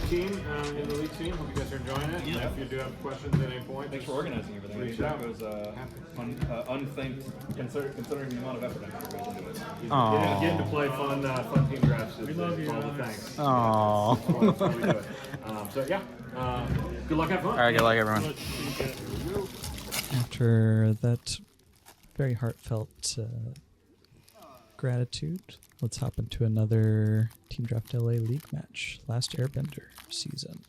team in the league team. Hope you guys are enjoying it. Yeah. If you do have questions at any point, Thanks for organizing everything. Reach It out. was unthinked, considering the amount of effort I put into it. Getting to play fun team drafts is all the thanks. That's why we do it. So yeah, good luck, have fun. All right, good luck, everyone. After that very heartfelt gratitude, let's hop into another Team Draft LA League match. Last Airbender season.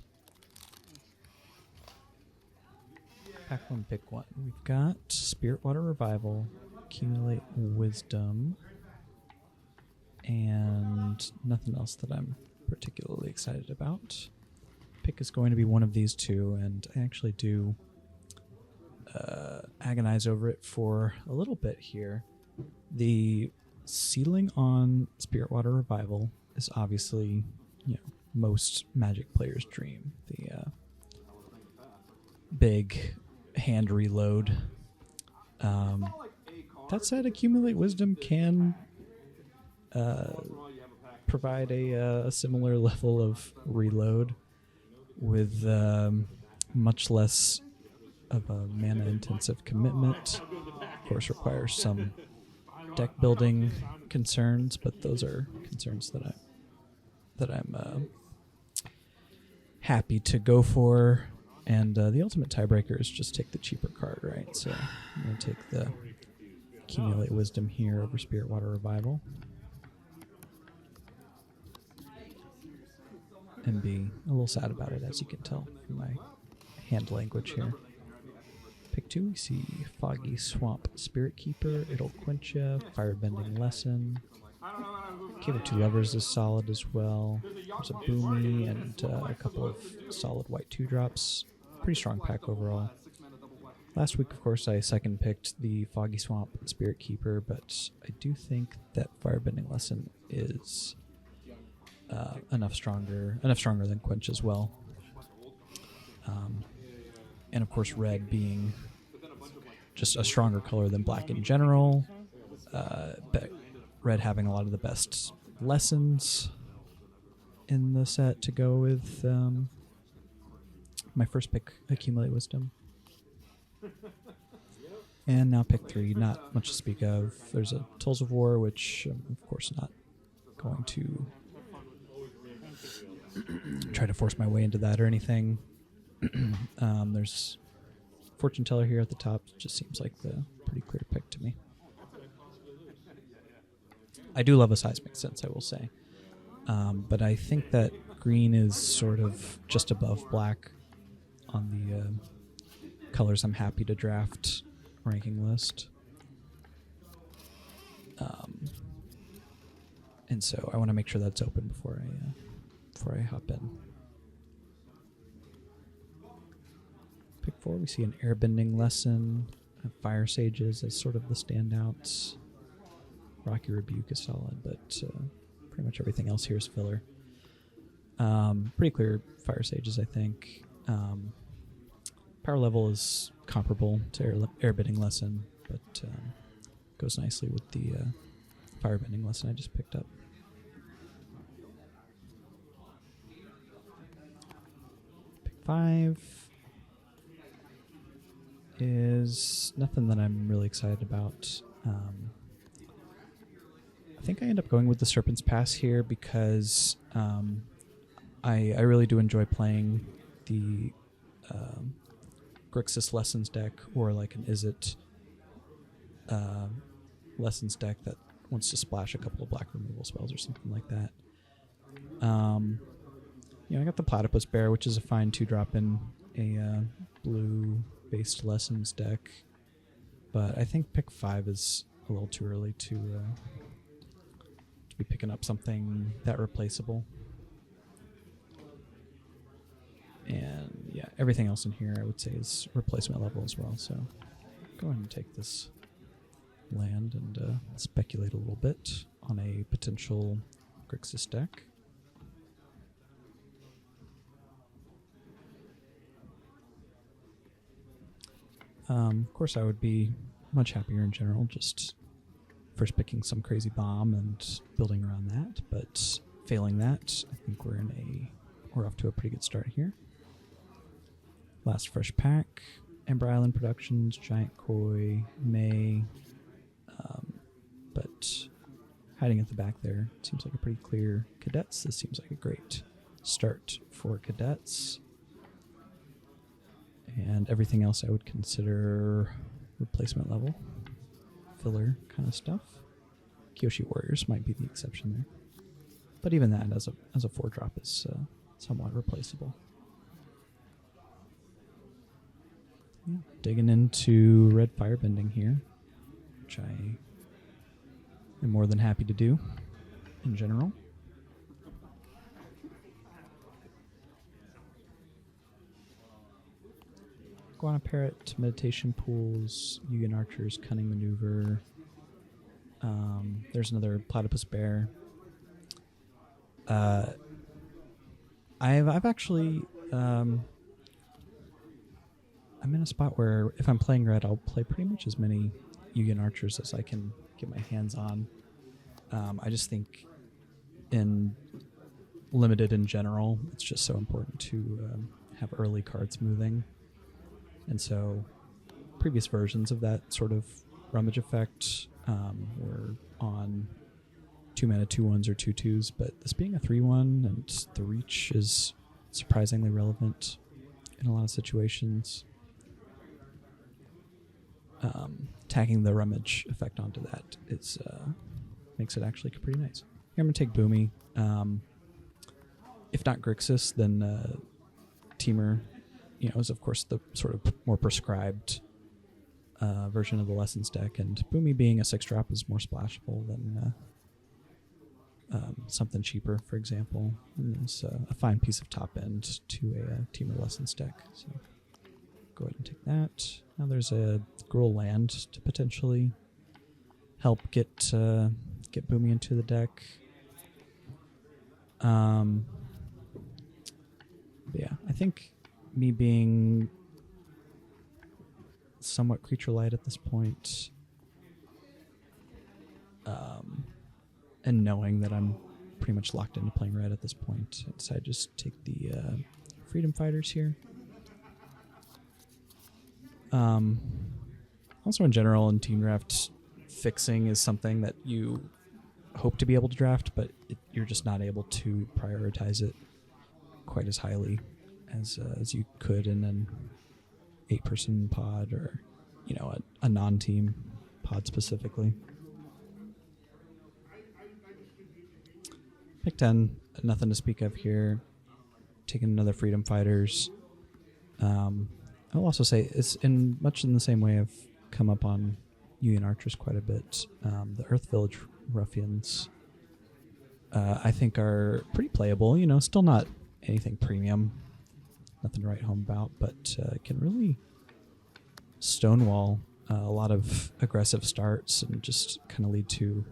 Pack 1, pick 1. We've got Spirit Water Revival, Accumulate Wisdom, and nothing else that I'm particularly excited about. Pick is going to be one of these two, and I actually do agonize over it for a little bit here. The ceiling on Spirit Water Revival is obviously, most Magic players' dream. The big hand reload. That said, Accumulate Wisdom can provide a similar level of reload with much less of a mana-intensive commitment. Of course, requires some deck building concerns, but those are concerns that I'm happy to go for. And the ultimate tiebreaker is just take the cheaper card, right? So I'm going to take the Accumulate Wisdom here over Spirit Water Revival. And be a little sad about it, as you can tell from my hand language here. Pick 2, we see Foggy Swamp Spirit Keeper, it'll quench ya, Firebending Lesson. Cave of Two Lovers is solid as well. There's a Boomy and a couple of solid white 2-drops. Pretty strong pack overall. Last week, of course, I second picked the Foggy Swamp Spirit Keeper, but I do think that Firebending Lesson is enough stronger than Quench as well. And of course, red being just a stronger color than black in general. But red having a lot of the best lessons in the set to go with my first pick, Accumulate Wisdom. And now pick 3, not much to speak of. There's a Tools of War, which I'm of course not going to try to force my way into that or anything. There's Fortune Teller here at the top. It just seems like the pretty clear pick to me. I do love a Seismic Sense, I will say. But I think that green is sort of just above black on the colors I'm happy to draft ranking list. And so I want to make sure that's open before I hop in. Pick 4, we see an Airbending Lesson, Fire Sages as sort of the standouts. Rocky Rebuke is solid, but pretty much everything else here is filler. Pretty clear Fire Sages, I think. Power level is comparable to Airbending Lesson, but goes nicely with the Firebending Lesson I just picked up. Pick 5 is nothing that I'm really excited about. I think I end up going with the Serpent's Pass here because I really do enjoy playing the Grixis Lessons deck, or like an Izzet Lessons deck that wants to splash a couple of black removal spells or something like that. I got the Platypus Bear, which is a fine 2-drop in a blue-based Lessons deck, but I think pick 5 is a little too early to be picking up something that replaceable. And yeah, everything else in here I would say is replacement level as well. So go ahead and take this land and speculate a little bit on a potential Grixis deck. Of course, I would be much happier in general just first picking some crazy bomb and building around that, but failing that, I think we're in we're off to a pretty good start here. Last fresh pack, Ember Island Productions, Giant Koi, May, but hiding at the back there seems like a pretty clear Cadets. This seems like a great start for Cadets. And everything else I would consider replacement level, filler kind of stuff. Kyoshi Warriors might be the exception there. But even that as a 4-drop is somewhat replaceable. Yeah, digging into red firebending here, which I am more than happy to do in general. Iguana Parrot, Meditation Pools, Yugen Archers, Cunning Maneuver. There's another Platypus Bear. I've actually I'm in a spot where if I'm playing red, I'll play pretty much as many Yugen Archers as I can get my hands on. I just think in limited in general, it's just so important to have early card smoothing. And so previous versions of that sort of rummage effect were on 2-mana 2/1s or 2/2s, but this being a 3/1 and the reach is surprisingly relevant in a lot of situations. Tagging the rummage effect onto that is makes it actually pretty nice. Here I'm going to take Boomy. If not Grixis, then Temur, is of course the sort of more prescribed version of the Lessons deck, and Boomy being a 6-drop is more splashable than something cheaper, for example. And there's a fine piece of top end to a Temur Lessons deck, so go ahead and take that. Now there's a Gruul land to potentially help get Boomy into the deck. But yeah, I think me being somewhat creature light at this point, and knowing that I'm pretty much locked into playing red at this point, I decided to just take the Freedom Fighters here. Also in general in team draft, fixing is something that you hope to be able to draft, but you're just not able to prioritize it quite as highly as you could in an 8-person pod or a non-team pod specifically. Pick 10, nothing to speak of here. Taking another Freedom Fighters. I'll also say it's much in the same way I've come up on Yugen Archers quite a bit. The Earth Village Ruffians I think are pretty playable. Still not anything premium, nothing to write home about, but can really stonewall a lot of aggressive starts and just kind of lead to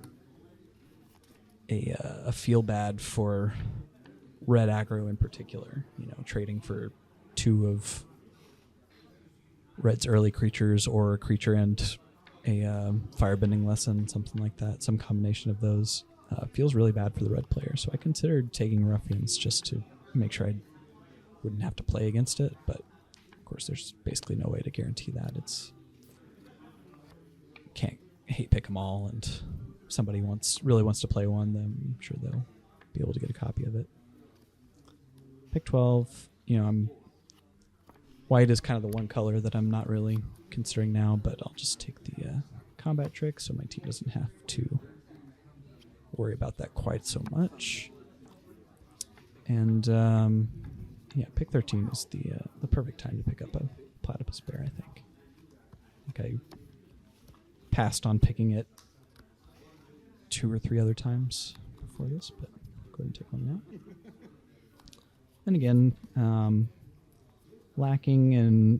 a feel bad for red aggro in particular. Trading for 2 of red's early creatures or a creature and a firebending lesson, something like that. Some combination of those feels really bad for the red player. So I considered taking Ruffians just to make sure I wouldn't have to play against it. But of course, there's basically no way to guarantee that. Can't hate pick them all, and if somebody really wants to play one, then I'm sure they'll be able to get a copy of it. Pick 12. White is kind of the one color that I'm not really considering now, but I'll just take the combat trick so my team doesn't have to worry about that quite so much. And pick 13 is the perfect time to pick up a Platypus Bear, I think. I passed on picking it 2 or 3 other times before this, but go ahead and take one now. And again, lacking in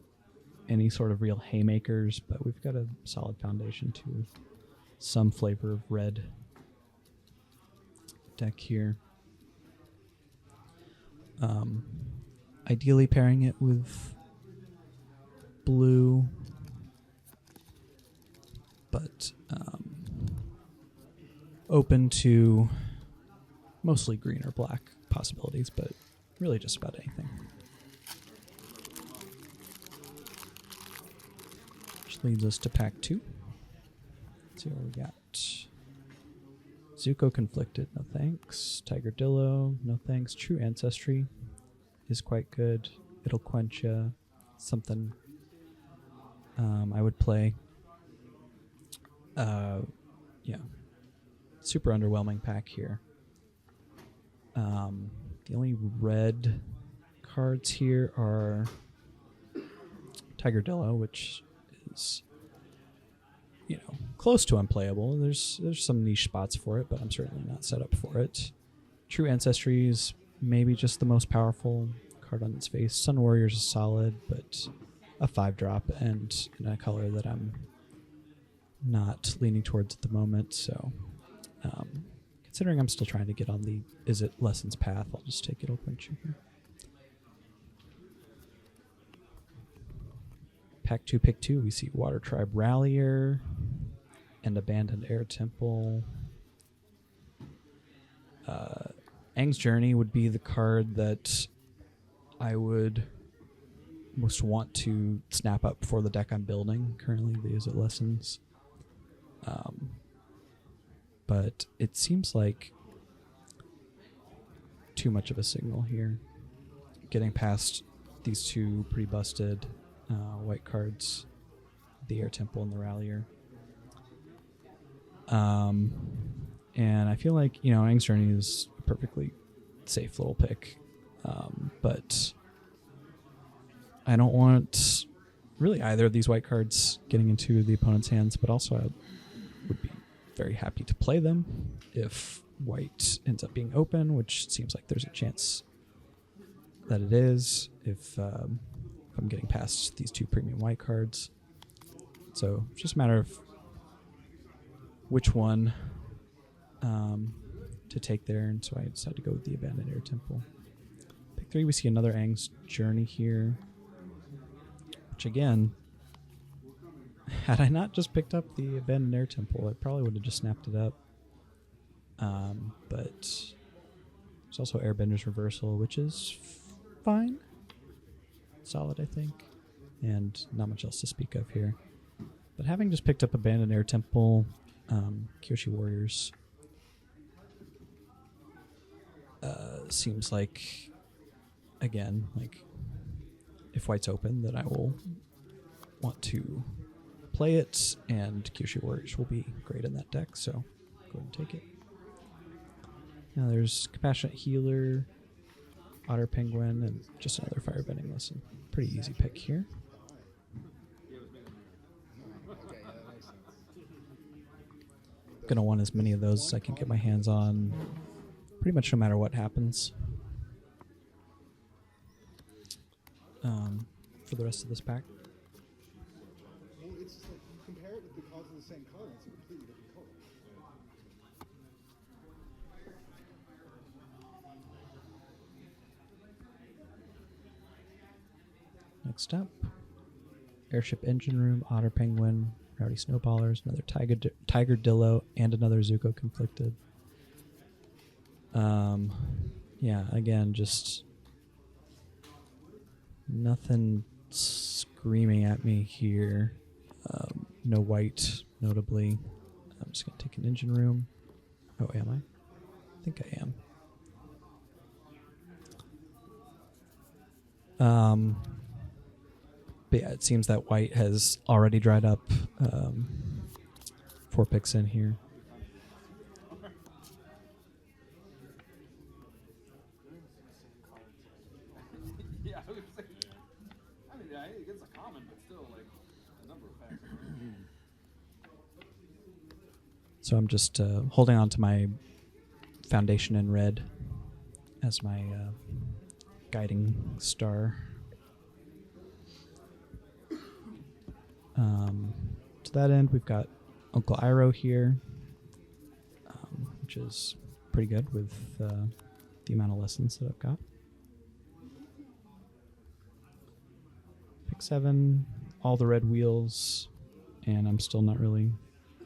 any sort of real haymakers, but we've got a solid foundation to some flavor of red deck here. Ideally pairing it with blue, but open to mostly green or black possibilities, but really just about anything. Which leads us to pack 2. Let's see what we got. Zuko Conflicted, no thanks. Tigerdillo, no thanks. True Ancestry is quite good. It'll quench something I would play. Yeah. Super underwhelming pack here. The only red cards here are Tigerdillo, which is, you know, close to unplayable. There's some niche spots for it, but I'm certainly not set up for it. True Ancestry is maybe just the most powerful card on its face. Sun Warriors is solid, but a 5-drop and in a color that I'm not leaning towards at the moment. So considering I'm still trying to get on the Is It Lessons path, I'll just take It'll Quench You here. Pack 2, pick 2, we see Water Tribe Rallier and Abandoned Air Temple. Aang's Journey would be the card that I would most want to snap up for the deck I'm building currently, the Is It Lessons. But it seems like too much of a signal here. Getting past these two pretty busted white cards, the Air Temple and the Rallier. And I feel like, you know, Aang's Journey is a perfectly safe little pick. But I don't want really either of these white cards getting into the opponent's hands, but also I would be very happy to play them if white ends up being open, which seems like there's a chance that it is if I'm getting past these two premium white cards. So it's just a matter of which one to take there, and so I decided to go with the Abandoned Air Temple. Pick 3, we see another Aang's Journey here, which again, had I not just picked up the Abandoned Air Temple, I probably would have just snapped it up. But there's also Airbender's Reversal, which is fine. Solid, I think. And not much else to speak of here. But having just picked up Abandoned Air Temple, Kyoshi Warriors seems like, again, like if white's open, then I will want to play it, and Kyoshi Warriors will be great in that deck, so go ahead and take it. Now there's Compassionate Healer, Otter Penguin, and just another Firebending Lesson. Pretty easy pick here. Gonna want as many of those as I can get my hands on, pretty much no matter what happens. For the rest of this pack. Well, it's just like you compare it with the cards of the same color, it's a completely different color. Next up, Airship Engine Room, Otter Penguin, Rowdy Snowballers, another Tigerdillo, and another Zuko Conflicted. Yeah, again, just nothing screaming at me here. No white, notably. I'm just going to take an Engine Room. Oh, am I? I think I am. But yeah, it seems that white has already dried up 4 picks in here. Yeah, I was saying, I mean, yeah, it's a common, but still, like, a number of packs. So I'm just holding on to my Foundation in red as my guiding star. To that end, we've got Uncle Iroh here, which is pretty good with the amount of lessons that I've got. Pick 7, all the red wheels, and I'm still not really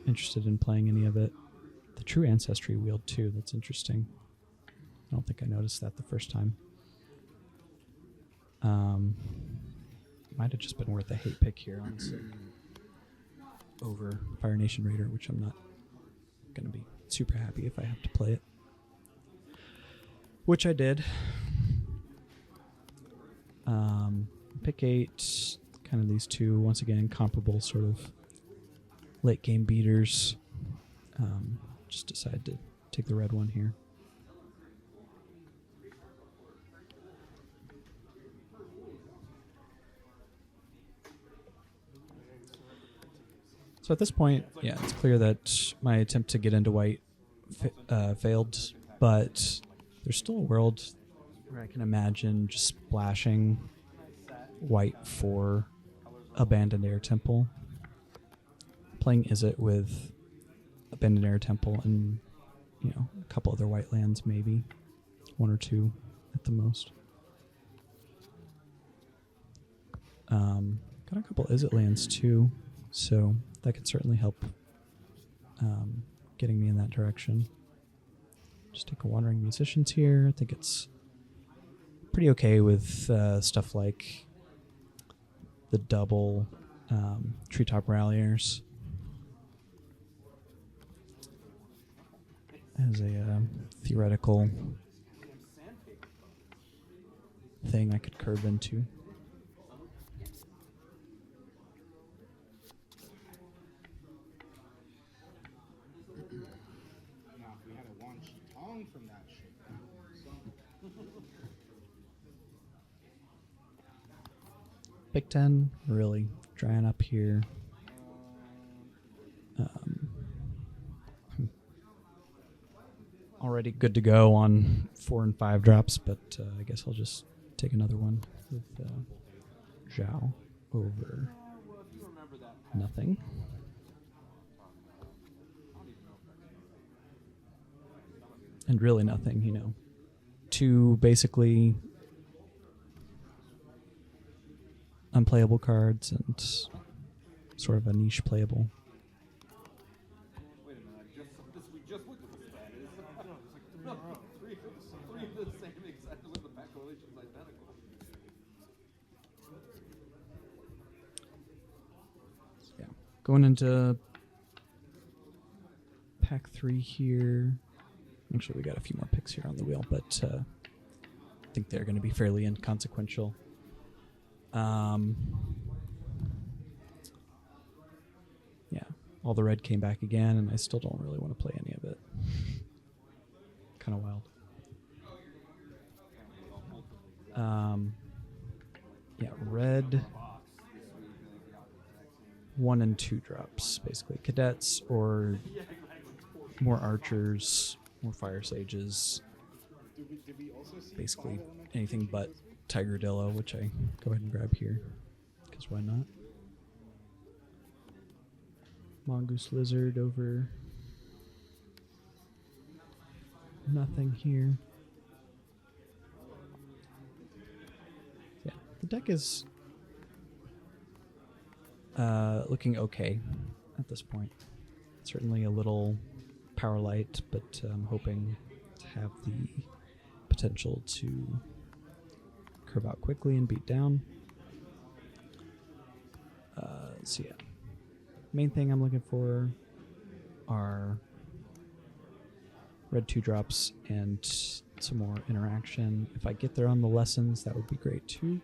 interested in playing any of it. The True Ancestry wheel too, that's interesting. I don't think I noticed that the first time. Might have just been worth a hate pick here, honestly. Over Fire Nation Raider, which I'm not going to be super happy if I have to play it. Which I did. Pick 8, kind of these two, once again, comparable sort of late game beaters. Just decided to take the red one here. So at this point, yeah, it's clear that my attempt to get into white failed, but there's still a world where I can imagine just splashing white for Abandoned Air Temple. Playing Izzet with Abandoned Air Temple and, you know, a couple other white lands, maybe. 1 or 2 at the most. Got a couple Izzet lands too, so that could certainly help getting me in that direction. Just take a Wandering Musicians here. I think it's pretty okay with stuff like the double Treetop Ralliers as a theoretical thing I could curve into. Now, if we had a Wan Chi from that shit. Pick 10, really drying up here. Already good to go on 4 and 5 drops, but I guess I'll just take another one with Zhao over nothing. And really nothing, you know. 2 basically unplayable cards and sort of a niche playable. Wait a minute, we just looked at the stat. No, three of the same exactly with the back correlation's identical. Yeah. Going into pack 3 here. Actually, we got a few more picks here on the wheel, but I think they're going to be fairly inconsequential. Yeah, all the red came back again, and I still don't really want to play any of it. Kind of wild. Yeah, red 1 and 2 drops, basically. Cadets or more archers, more fire sages. Did we also see Basically Fire Elemental anything features but this week? Tigerdillo, which I go ahead and grab here, because why not? Mongoose Lizard over nothing here. Yeah, the deck is looking okay at this point. Certainly a little power light, but I'm hoping to have the potential to curve out quickly and beat down. So yeah, main thing I'm looking for are red 2 drops and some more interaction. If I get there on the lessons, that would be great too.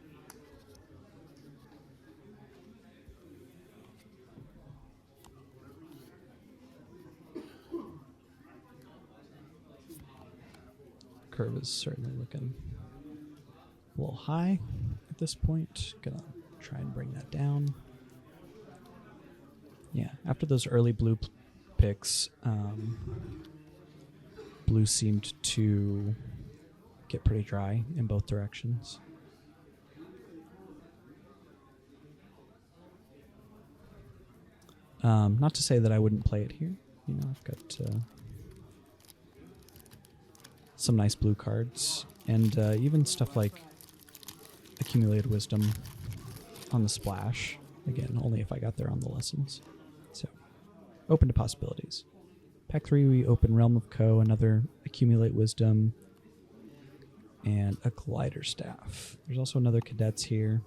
Curve is certainly looking a little high at this point. Gonna try and bring that down. Yeah, after those early blue picks, blue seemed to get pretty dry in both directions. Not to say that I wouldn't play it here. You know, I've got some nice blue cards, and even stuff like Accumulated Wisdom on the splash. Again, only if I got there on the lessons. So, open to possibilities. Pack 3, we open Realm of Ko, another Accumulate Wisdom. and a glider staff. There's also another cadets here.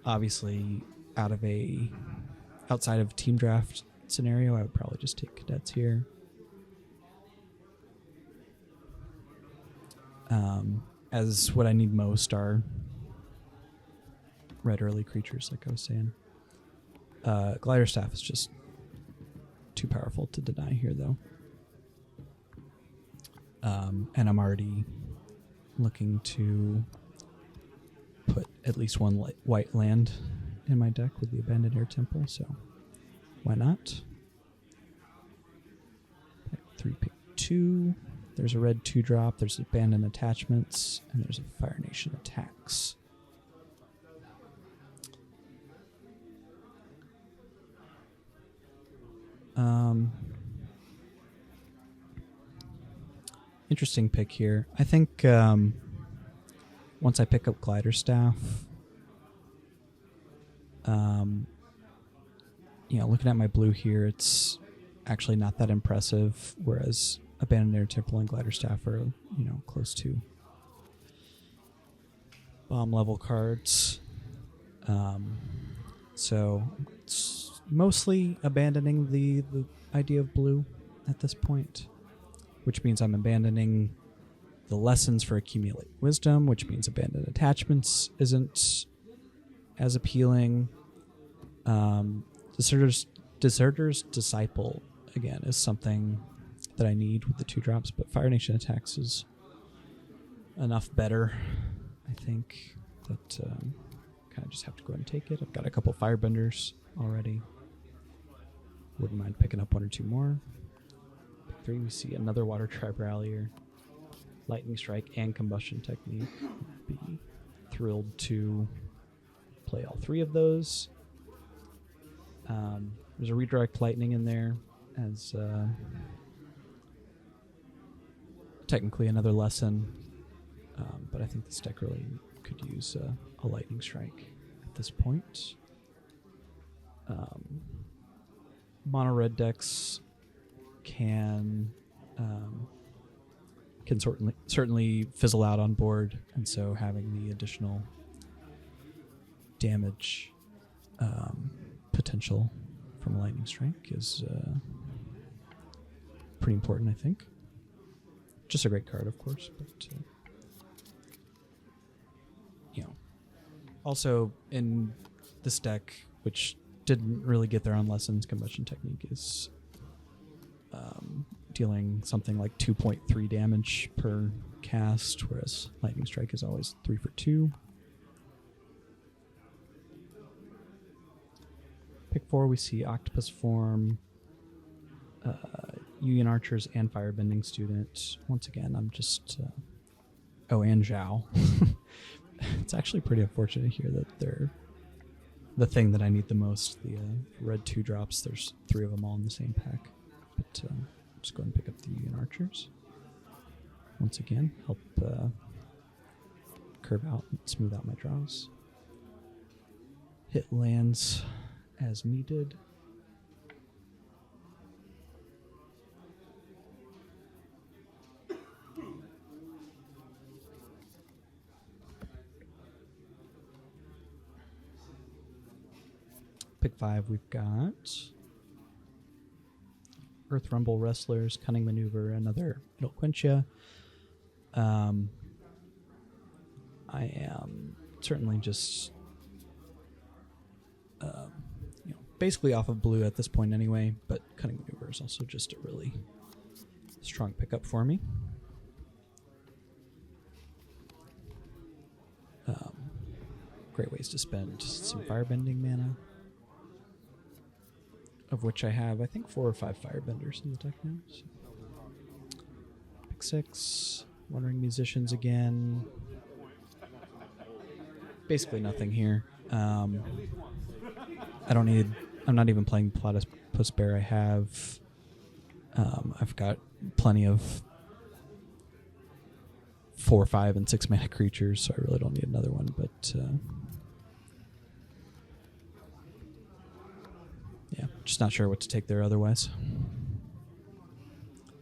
Obviously, outside of team draft scenario, I would probably just take cadets here. As what I need most are red early creatures, like I was saying. Glider staff is just too powerful to deny here, though. And I'm already looking to put at least one white land in my deck with the Abandoned Air Temple, so why not? Pick 3, pick 2. There's a red 2-drop, there's Abandoned Attachments, and there's a Fire Nation Attacks. Interesting pick here. I think once I pick up Glider Staff, looking at my blue here, it's actually not that impressive, whereas Abandoned Air Temple and Glider Staff are, close to bomb level cards. So it's mostly abandoning the idea of blue at this point, which means I'm abandoning the lessons for Accumulate Wisdom, which means Abandoned Attachments isn't as appealing. Deserter's Disciple, again, is something that I need with the 2-drops, but Fire Nation Attacks is enough better, I think, that kind of just have to go ahead and take it. I've got a couple Firebenders already. Wouldn't mind picking up 1 or 2 more. Pick 3, we see another Water Tribe Rallier. Lightning Strike and Combustion Technique. Be thrilled to play all 3 of those. There's a Redirect Lightning in there as technically another lesson, but I think this deck really could use a Lightning Strike at this point. Mono red decks can certainly fizzle out on board, and so having the additional damage potential from a Lightning Strike is pretty important, I think. Just a great card, of course, but also in this deck, which didn't really get their own lessons, Combustion Technique is dealing something like 2.3 damage per cast, whereas Lightning Strike is always 3 for 2. Pick 4, we see Octopus Form, Union Archers, and Firebending Student. Once again, I'm just... and Zhao. It's actually pretty unfortunate here that they're the thing that I need the most. The red 2-drops, there's 3 of them all in the same pack. But just go ahead and pick up the Union Archers. Once again, help curve out and smooth out my draws. Hit lands as needed. Pick 5, we've got Earth Rumble Wrestlers, Cunning Maneuver, another Quencha. I am certainly just basically off of blue at this point anyway, but Cunning Maneuver is also just a really strong pickup for me. Great ways to spend some Firebending mana, of which I have, I think, 4 or 5 Firebenders in the deck now. So. Pick 6, Wandering Musicians again. Basically nothing here. I'm not even playing Platypus Bear. I have, I've got plenty of 4, 5, and 6 mana creatures, so I really don't need another one, but yeah, just not sure what to take there otherwise.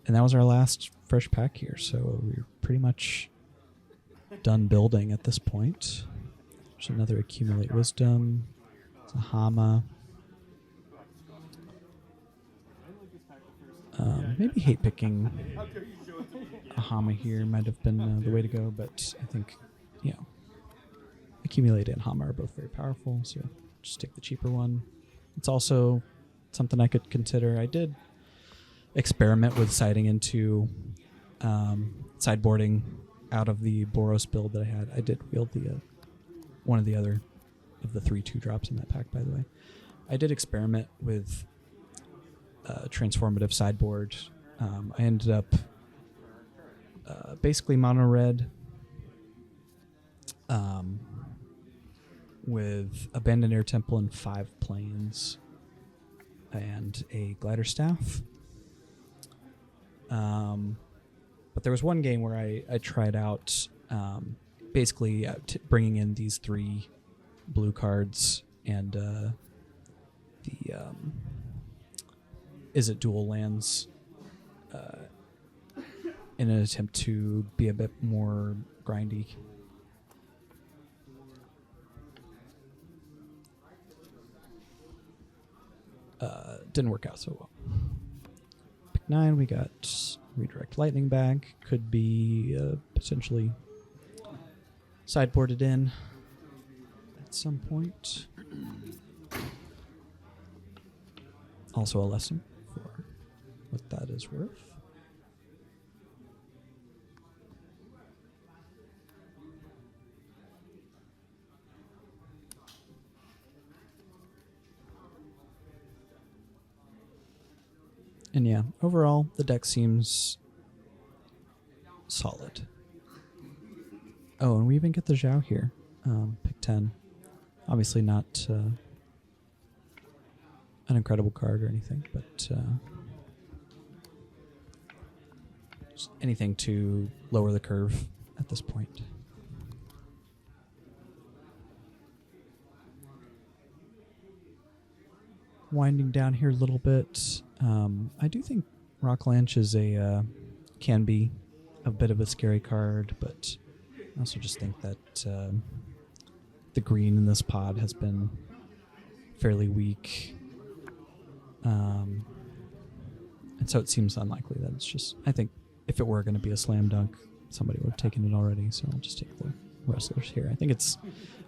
And that was our last fresh pack here, so we're pretty much done building at this point. There's another Accumulate Wisdom. It's a Hama. Maybe hate picking a Hama here might have been the way to go, but I think, Accumulate and Hama are both very powerful, so just take the cheaper one. It's also something I could consider. I did experiment with siding into sideboarding out of the Boros build that I had. I did wield the one of the other of the 3 2-drops in that pack, by the way. I did experiment with transformative sideboard. I ended up basically mono red with Abandoned Air Temple and 5 planes and a glider staff. But there was one game where I tried out basically bringing in these 3 blue cards and the Is It Dual Lands in an attempt to be a bit more grindy. Didn't work out so well. Pick 9, we got Redirect Lightning Bag. Could be potentially sideboarded in at some point. Also a lesson for what that is worth. And yeah, overall, the deck seems solid. Oh, and we even get the Zhao here. Pick 10. Obviously not an incredible card or anything, but just anything to lower the curve at this point. Winding down here a little bit. I do think Rocklanch is can be a bit of a scary card, but I also just think that the green in this pod has been fairly weak. And so it seems unlikely that it's just... I think if it were going to be a slam dunk, somebody would have taken it already, so I'll just take the Wrestlers here. I think it's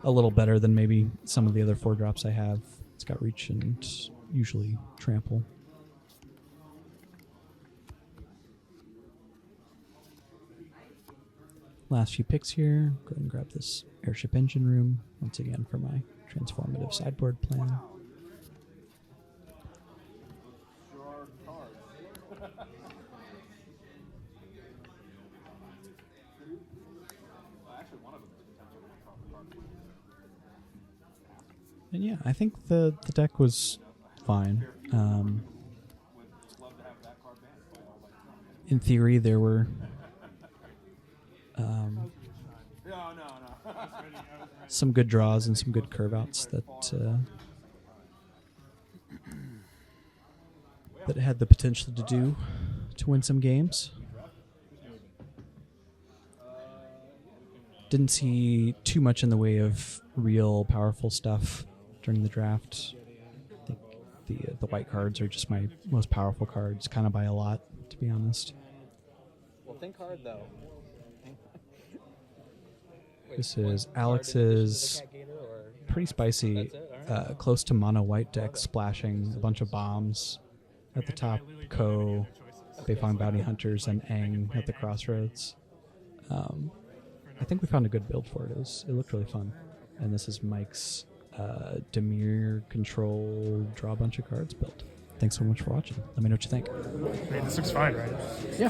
a little better than maybe some of the other 4-drops I have. It's got reach and usually trample. Last few picks here. Go ahead and grab this Airship Engine Room once again for my transformative sideboard plan. And yeah, I think the deck was fine. In theory, there were some good draws and some good curve outs that that it had the potential to win some games. Didn't see too much in the way of real powerful stuff during the draft. I think the white cards are just my most powerful cards, kind of by a lot, to be honest. Well, think hard though. This is Alex's pretty spicy, close to mono white deck, splashing a bunch of bombs at the top. Ko, Beifong Bounty Hunters, and Aang at the crossroads. I think we found a good build for it. It looked really fun. And this is Mike's Demir control, draw a bunch of cards build. Thanks so much for watching. Let me know what you think. This looks fine, right? Yeah.